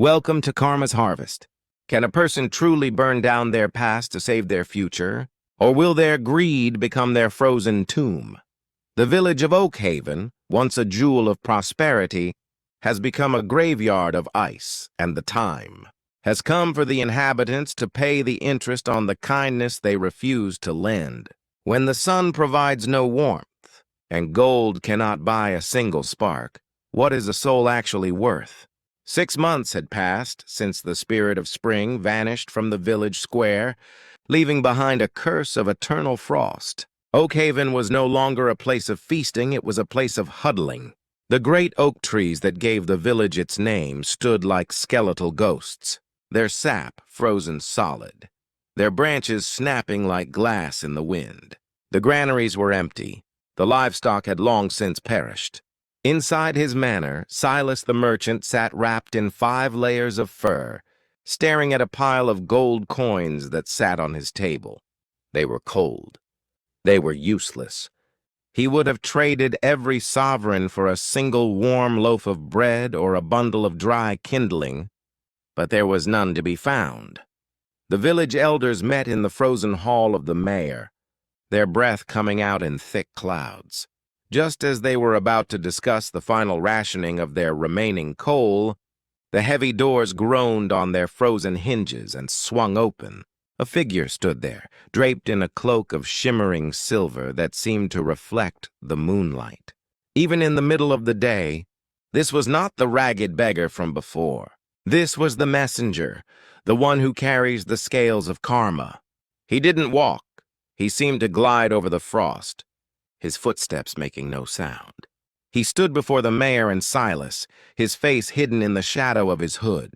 Welcome to Karma's Harvest. Can a person truly burn down their past to save their future, or will their greed become their frozen tomb? The village of Oakhaven, once a jewel of prosperity, has become a graveyard of ice, and the time has come for the inhabitants to pay the interest on the kindness they refuse to lend. When the sun provides no warmth, and gold cannot buy a single spark, what is a soul actually worth? 6 months had passed since the spirit of spring vanished from the village square, leaving behind a curse of eternal frost. Oakhaven was no longer a place of feasting, it was a place of huddling. The great oak trees that gave the village its name stood like skeletal ghosts, their sap frozen solid, their branches snapping like glass in the wind. The granaries were empty, the livestock had long since perished. Inside his manor, Silas the merchant sat wrapped in 5 layers of fur, staring at a pile of gold coins that sat on his table. They were cold. They were useless. He would have traded every sovereign for a single warm loaf of bread or a bundle of dry kindling, but there was none to be found. The village elders met in the frozen hall of the mayor, their breath coming out in thick clouds. Just as they were about to discuss the final rationing of their remaining coal, the heavy doors groaned on their frozen hinges and swung open. A figure stood there, draped in a cloak of shimmering silver that seemed to reflect the moonlight. Even in the middle of the day, this was not the ragged beggar from before. This was the messenger, the one who carries the scales of karma. He didn't walk. He seemed to glide over the frost, his footsteps making no sound. He stood before the mayor and Silas, his face hidden in the shadow of his hood.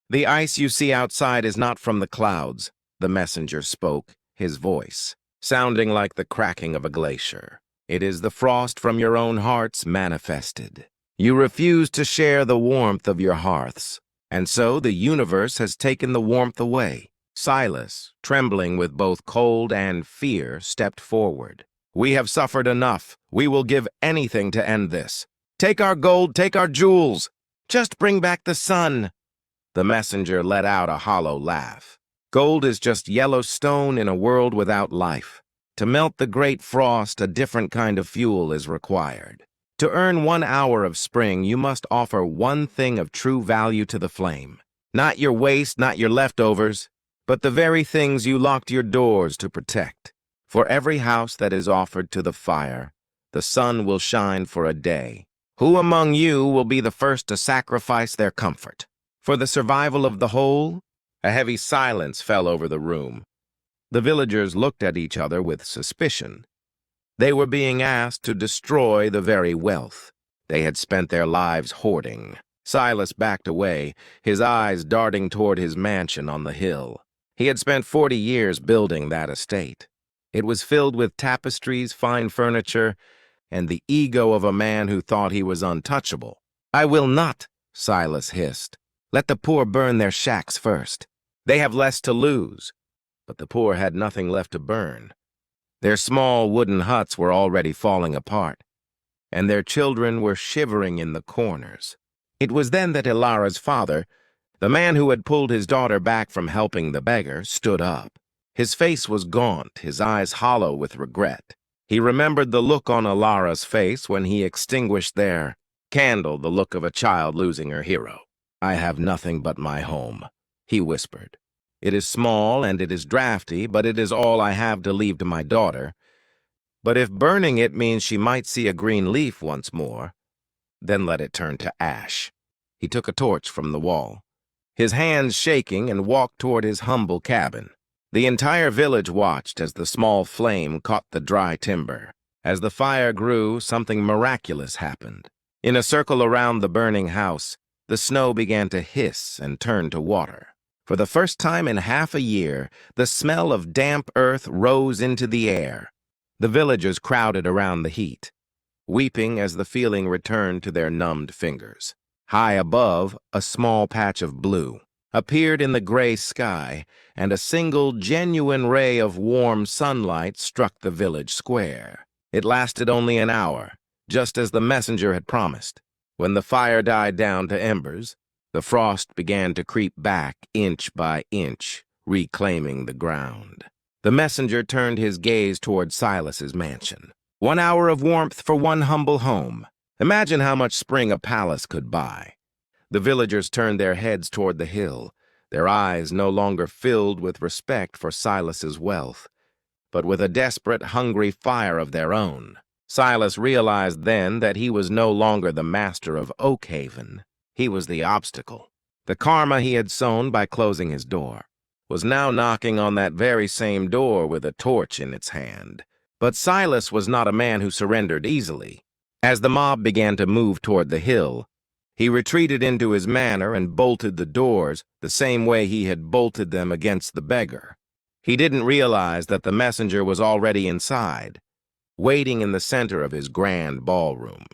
"The ice you see outside is not from the clouds," the messenger spoke, his voice sounding like the cracking of a glacier. "It is the frost from your own hearts manifested. You refuse to share the warmth of your hearths, and so the universe has taken the warmth away." Silas, trembling with both cold and fear, stepped forward. "We have suffered enough. We will give anything to end this. Take our gold, take our jewels. Just bring back the sun." The messenger let out a hollow laugh. "Gold is just yellow stone in a world without life. To melt the great frost, a different kind of fuel is required. To earn 1 hour of spring, you must offer one thing of true value to the flame. Not your waste, not your leftovers, but the very things you locked your doors to protect. For every house that is offered to the fire, the sun will shine for a day. Who among you will be the first to sacrifice their comfort? For the survival of the whole?" A heavy silence fell over the room. The villagers looked at each other with suspicion. They were being asked to destroy the very wealth they had spent their lives hoarding. Silas backed away, his eyes darting toward his mansion on the hill. He had spent 40 years building that estate. It was filled with tapestries, fine furniture, and the ego of a man who thought he was untouchable. "I will not," Silas hissed. "Let the poor burn their shacks first. They have less to lose." But the poor had nothing left to burn. Their small wooden huts were already falling apart, and their children were shivering in the corners. It was then that Ilara's father, the man who had pulled his daughter back from helping the beggar, stood up. His face was gaunt, his eyes hollow with regret. He remembered the look on Ilara's face when he extinguished their candle, the look of a child losing her hero. "I have nothing but my home," he whispered. "It is small and it is drafty, but it is all I have to leave to my daughter. But if burning it means she might see a green leaf once more, then let it turn to ash." He took a torch from the wall, his hands shaking, and walked toward his humble cabin. The entire village watched as the small flame caught the dry timber. As the fire grew, something miraculous happened. In a circle around the burning house, the snow began to hiss and turn to water. For the first time in half a year, the smell of damp earth rose into the air. The villagers crowded around the heat, weeping as the feeling returned to their numbed fingers. High above, a small patch of blue appeared in the gray sky, and a single genuine ray of warm sunlight struck the village square. It lasted only an hour, just as the messenger had promised. When the fire died down to embers, The frost began to creep back inch by inch, reclaiming the ground. The messenger turned his gaze toward Silas's mansion. 1 hour of warmth for one humble home. Imagine how much spring a palace could buy. The villagers turned their heads toward the hill, their eyes no longer filled with respect for Silas's wealth, but with a desperate, hungry fire of their own. Silas realized then that he was no longer the master of Oakhaven. He was the obstacle. The karma he had sown by closing his door was now knocking on that very same door with a torch in its hand. But Silas was not a man who surrendered easily. As the mob began to move toward the hill, he retreated into his manor and bolted the doors the same way he had bolted them against the beggar. He didn't realize that the messenger was already inside, waiting in the center of his grand ballroom.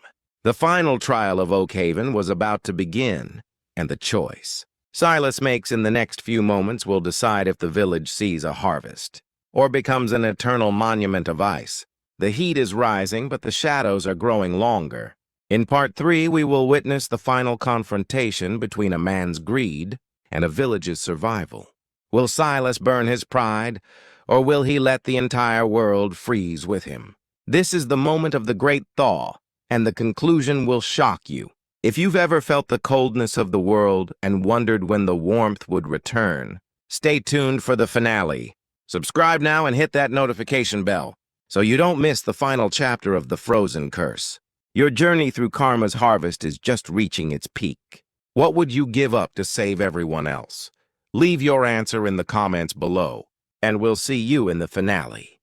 The final trial of Oakhaven was about to begin, and the choice Silas makes in the next few moments will decide if the village sees a harvest or becomes an eternal monument of ice. The heat is rising, but the shadows are growing longer. In Part 3, we will witness the final confrontation between a man's greed and a village's survival. Will Silas burn his pride, or will he let the entire world freeze with him? This is the moment of the great thaw, and the conclusion will shock you. If you've ever felt the coldness of the world and wondered when the warmth would return, stay tuned for the finale. Subscribe now and hit that notification bell so you don't miss the final chapter of The Frozen Curse. Your journey through karma's harvest is just reaching its peak. What would you give up to save everyone else? Leave your answer in the comments below, and we'll see you in the finale.